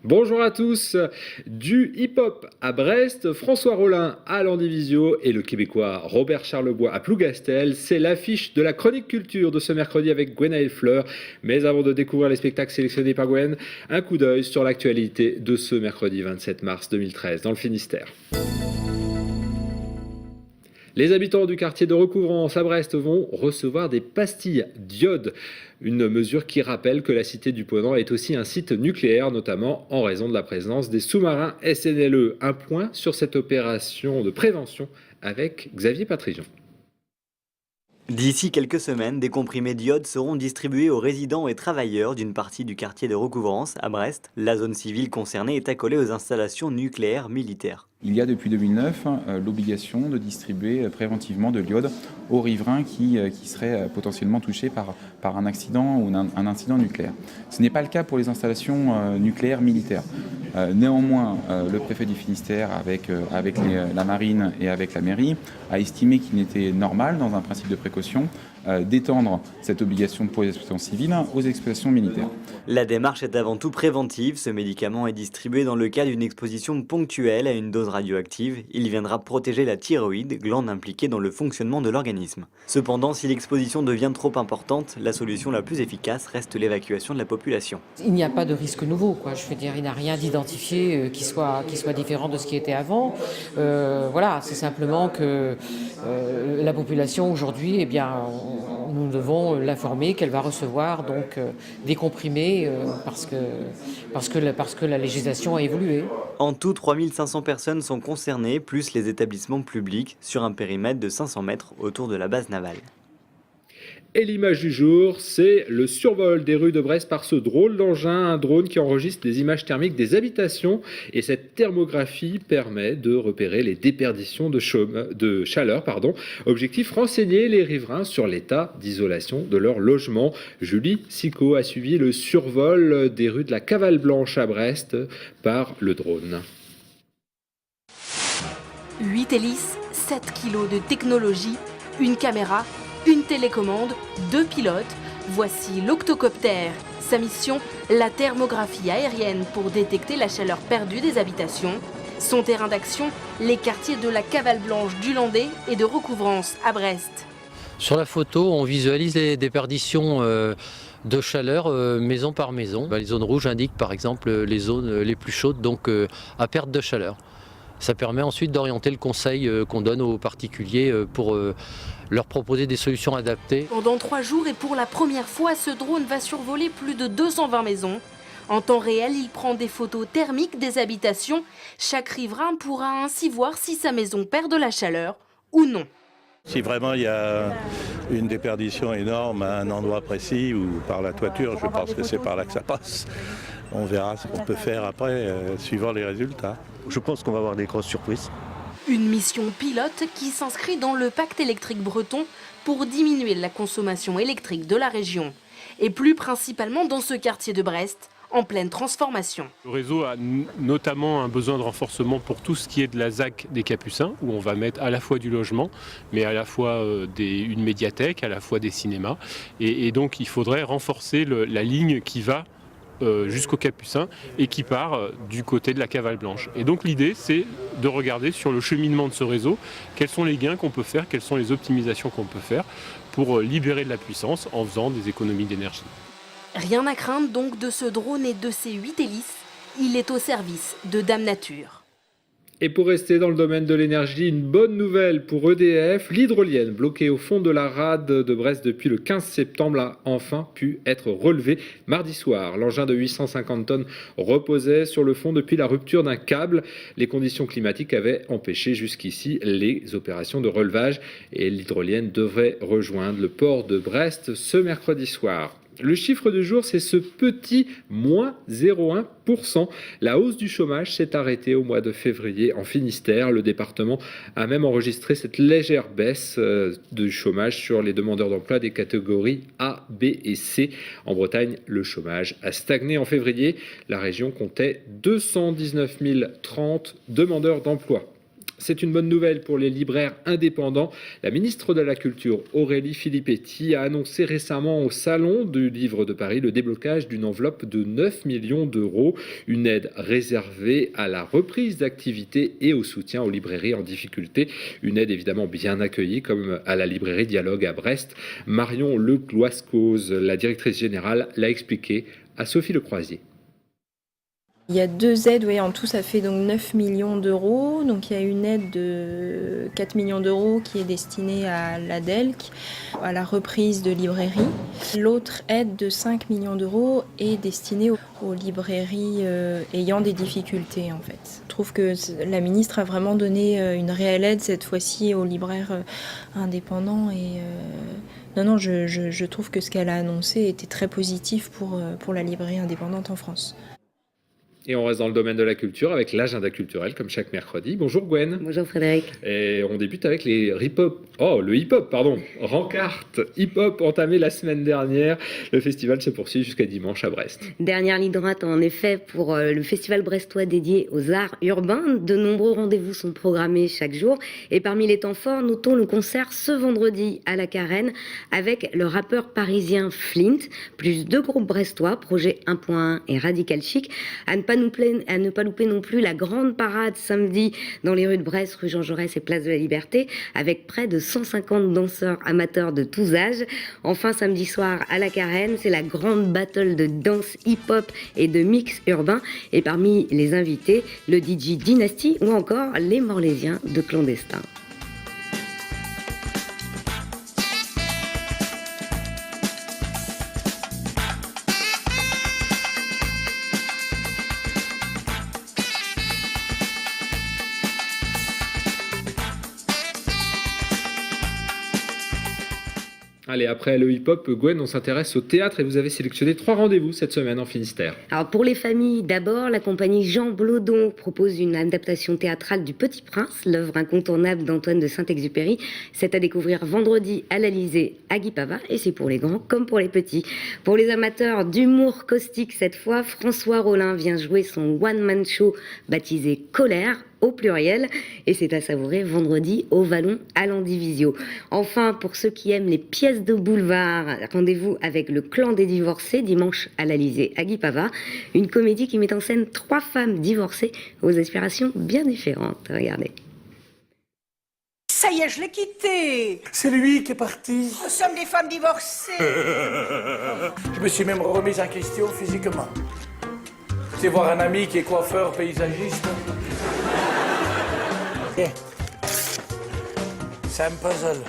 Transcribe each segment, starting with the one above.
Bonjour à tous. Du hip-hop à Brest, François Rollin à Landivisio et le Québécois Robert Charlebois à Plougastel. C'est l'affiche de la chronique culture de ce mercredi avec Gwenaëlle Fleur. Mais avant de découvrir les spectacles sélectionnés par Gwen, un coup d'œil sur l'actualité de ce mercredi 27 mars 2013 dans le Finistère. Les habitants du quartier de Recouvrance à Brest vont recevoir des pastilles d'iode. Une mesure qui rappelle que la cité du Ponant est aussi un site nucléaire, notamment en raison de la présence des sous-marins SNLE. Un point sur cette opération de prévention avec Xavier Patrignon. D'ici quelques semaines, des comprimés d'iode seront distribués aux résidents et travailleurs d'une partie du quartier de Recouvrance à Brest. La zone civile concernée est accolée aux installations nucléaires militaires. Il y a depuis 2009 l'obligation de distribuer préventivement de l'iode aux riverains qui seraient potentiellement touchés par un accident ou un incident nucléaire. Ce n'est pas le cas pour les installations nucléaires militaires. Néanmoins, le préfet du Finistère, avec la marine et avec la mairie, a estimé qu'il était normal, dans un principe de précaution, d'étendre cette obligation pour les exploitations civiles aux exploitations militaires. La démarche est avant tout préventive. Ce médicament est distribué dans le cas d'une exposition ponctuelle à une dose radioactive. Il viendra protéger la thyroïde, glande impliquée dans le fonctionnement de l'organisme. Cependant, si l'exposition devient trop importante, la solution la plus efficace reste l'évacuation de la population. Il n'y a pas de risque nouveau, quoi. Je veux dire, il n'y a rien d'identifié qui soit différent de ce qui était avant. Voilà, c'est simplement que la population aujourd'hui, eh bien, nous devons l'informer qu'elle va recevoir donc des comprimés parce que la législation a évolué. En tout, 3500 personnes sont concernées, plus les établissements publics, sur un périmètre de 500 mètres autour de la base navale. Et l'image du jour, c'est le survol des rues de Brest par ce drôle d'engin, un drone qui enregistre les images thermiques des habitations. Et cette thermographie permet de repérer les déperditions de chaleur. Objectif, renseigner les riverains sur l'état d'isolation de leur logement. Julie Sicot a suivi le survol des rues de la Cavale Blanche à Brest par le drone. 8 hélices, 7 kilos de technologie, une caméra, une télécommande, 2 pilotes. Voici l'octocoptère. Sa mission, la thermographie aérienne pour détecter la chaleur perdue des habitations. Son terrain d'action, les quartiers de la Cavale Blanche du Landais et de Recouvrance à Brest. Sur la photo, on visualise les déperditions de chaleur maison par maison. Les zones rouges indiquent par exemple les zones les plus chaudes, donc à perte de chaleur. Ça permet ensuite d'orienter le conseil qu'on donne aux particuliers pour leur proposer des solutions adaptées. Pendant 3 jours et pour la première fois, ce drone va survoler plus de 220 maisons. En temps réel, il prend des photos thermiques des habitations. Chaque riverain pourra ainsi voir si sa maison perd de la chaleur ou non. Si vraiment il y a une déperdition énorme à un endroit précis ou par la toiture, je pense que c'est par là que ça passe. On verra ce qu'on peut faire après, suivant les résultats. Je pense qu'on va avoir des grosses surprises. Une mission pilote qui s'inscrit dans le pacte électrique breton pour diminuer la consommation électrique de la région. Et plus principalement dans ce quartier de Brest, en pleine transformation. Le réseau a notamment un besoin de renforcement pour tout ce qui est de la ZAC des Capucins, où on va mettre à la fois du logement, mais à la fois une médiathèque, à la fois des cinémas. Et donc il faudrait renforcer la ligne qui va jusqu'aux Capucins et qui part du côté de la Cavale Blanche. Et donc l'idée, c'est de regarder sur le cheminement de ce réseau, quels sont les gains qu'on peut faire, quelles sont les optimisations qu'on peut faire pour libérer de la puissance en faisant des économies d'énergie. Rien à craindre donc de ce drone et de ses 8 hélices. Il est au service de Dame Nature. Et pour rester dans le domaine de l'énergie, une bonne nouvelle pour EDF. L'hydrolienne bloquée au fond de la rade de Brest depuis le 15 septembre a enfin pu être relevée mardi soir. L'engin de 850 tonnes reposait sur le fond depuis la rupture d'un câble. Les conditions climatiques avaient empêché jusqu'ici les opérations de relevage et l'hydrolienne devrait rejoindre le port de Brest ce mercredi soir. Le chiffre du jour, c'est ce petit moins 0,1%. La hausse du chômage s'est arrêtée au mois de février en Finistère. Le département a même enregistré cette légère baisse du chômage sur les demandeurs d'emploi des catégories A, B et C. En Bretagne, le chômage a stagné en février. La région comptait 219 030 demandeurs d'emploi. C'est une bonne nouvelle pour les libraires indépendants. La ministre de la Culture, Aurélie Filippetti, a annoncé récemment au Salon du Livre de Paris le déblocage d'une enveloppe de 9 millions d'euros, une aide réservée à la reprise d'activité et au soutien aux librairies en difficulté. Une aide évidemment bien accueillie, comme à la librairie Dialogue à Brest. Marion Lecloiscose, la directrice générale, l'a expliqué à Sophie Lecroisier. Il y a 2 aides, en tout ça fait donc 9 millions d'euros. Donc il y a une aide de 4 millions d'euros qui est destinée à l'ADELC, à la reprise de librairies. L'autre aide de 5 millions d'euros est destinée aux librairies ayant des difficultés en fait. Je trouve que la ministre a vraiment donné une réelle aide cette fois-ci aux libraires indépendants et non, je trouve que ce qu'elle a annoncé était très positif pour la librairie indépendante en France. Et on reste dans le domaine de la culture avec l'agenda culturel, comme chaque mercredi. Bonjour Gwen. Bonjour Frédéric. Et on débute avec le hip-hop, pardon. Rancarte hip-hop entamé la semaine dernière. Le festival se poursuit jusqu'à dimanche à Brest. Dernière ligne droite en effet pour le festival brestois dédié aux arts urbains. De nombreux rendez-vous sont programmés chaque jour. Et parmi les temps forts, notons le concert ce vendredi à la Carène avec le rappeur parisien Flint, plus 2 groupes brestois, Projet 1.1 et Radical Chic. À ne pas louper non plus la grande parade samedi dans les rues de Brest, rue Jean Jaurès et place de la Liberté, avec près de 150 danseurs amateurs de tous âges. Enfin, samedi soir à la Carène, c'est la grande battle de danse hip-hop et de mix urbain. Et parmi les invités, le DJ Dynasty ou encore les Morlaisiens de Clandestins. Allez, après le hip-hop, Gwen, on s'intéresse au théâtre et vous avez sélectionné 3 rendez-vous cette semaine en Finistère. Alors pour les familles, d'abord, la compagnie Jean Blodon propose une adaptation théâtrale du Petit Prince, l'œuvre incontournable d'Antoine de Saint-Exupéry. C'est à découvrir vendredi à l'Alizé, à Guipava, et c'est pour les grands comme pour les petits. Pour les amateurs d'humour caustique cette fois, François Rollin vient jouer son one-man show baptisé Colère, au pluriel, et c'est à savourer vendredi au Vallon à l'Andivisio. Enfin, pour ceux qui aiment les pièces de boulevard, rendez-vous avec Le Clan des divorcés dimanche à l'Alizé à Guipava, une comédie qui met en scène 3 femmes divorcées aux aspirations bien différentes. Regardez. Ça y est, je l'ai quitté. C'est lui qui est parti. Nous sommes des femmes divorcées. Je me suis même remise en question physiquement. C'est voir un ami qui est coiffeur paysagiste. Yeah. C'est un puzzle.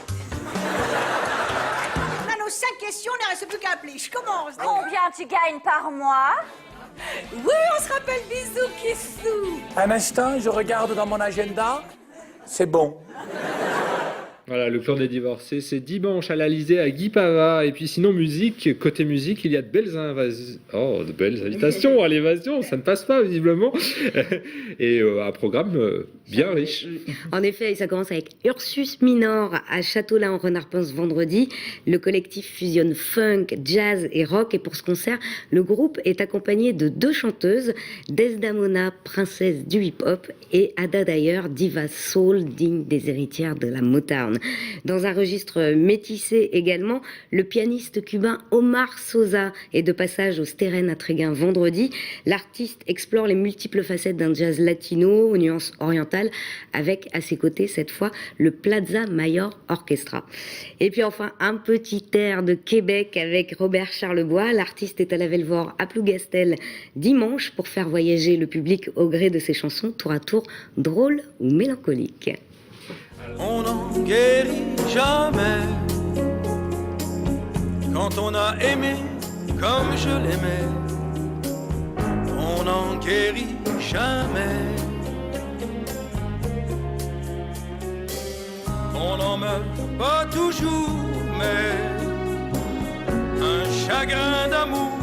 On a nos 5 questions, on ne reste plus qu'à appeler. Je commence. Combien tu gagnes par mois? Oui, on se rappelle bisous, kissous. Un instant, je regarde dans mon agenda. C'est bon. Voilà, le Clan des divorcés, c'est dimanche à l'Alizé à Guipava. Et puis sinon, côté musique, il y a de belles invitations à l'évasion, ça ne passe pas visiblement. Et un programme bien riche. En effet, ça commence avec Ursus Minor à Châteaulin en Renard-Pense vendredi. Le collectif fusionne funk, jazz et rock. Et pour ce concert, le groupe est accompagné de 2 chanteuses, Desdamona, princesse du hip-hop, et Ada Dyer, diva soul, digne des héritières de la Motown. Dans un registre métissé également, le pianiste cubain Omar Sosa est de passage au Steren à Tréguin vendredi. L'artiste explore les multiples facettes d'un jazz latino aux nuances orientales, avec à ses côtés cette fois le Plaza Mayor Orchestra. Et puis enfin un petit air de Québec avec Robert Charlebois. L'artiste est à la Velvore à Plougastel dimanche pour faire voyager le public au gré de ses chansons tour à tour drôles ou mélancoliques. On n'en guérit jamais quand on a aimé comme je l'aimais. On n'en guérit jamais. On n'en meurt pas toujours, mais un chagrin d'amour,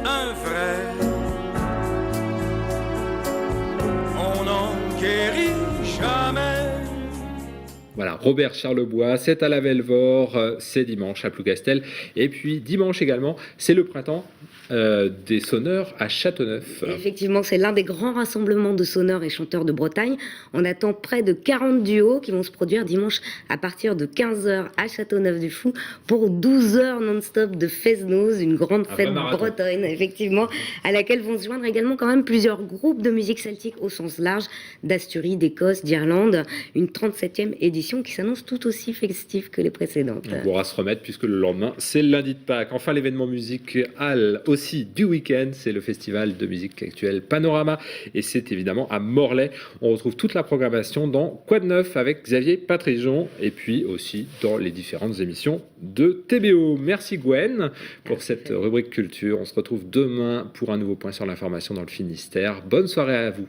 un vrai. On n'en guérit jamais. Voilà, Robert Charlebois, c'est à la Velvore, c'est dimanche à Plougastel. Et puis dimanche également, c'est le printemps des sonneurs à Châteauneuf. Effectivement, c'est l'un des grands rassemblements de sonneurs et chanteurs de Bretagne. On attend près de 40 duos qui vont se produire dimanche à partir de 15h à Châteauneuf-du-Fou pour 12 heures non-stop de fest-noz, une grande fête bretonne, effectivement, à laquelle vont se joindre également quand même plusieurs groupes de musique celtique au sens large, d'Asturie, d'Écosse, d'Irlande. Une 37e édition qui s'annonce tout aussi festive que les précédentes. On pourra se remettre puisque le lendemain, c'est le lundi de Pâques. Enfin, l'événement musical aussi du week-end, c'est le festival de musique actuelle Panorama et c'est évidemment à Morlaix. On retrouve toute la programmation dans Quoi de neuf avec Xavier Patrijon et puis aussi dans les différentes émissions de TBO. Merci Gwen pour cette rubrique culture. On se retrouve demain pour un nouveau point sur l'information dans le Finistère. Bonne soirée à vous.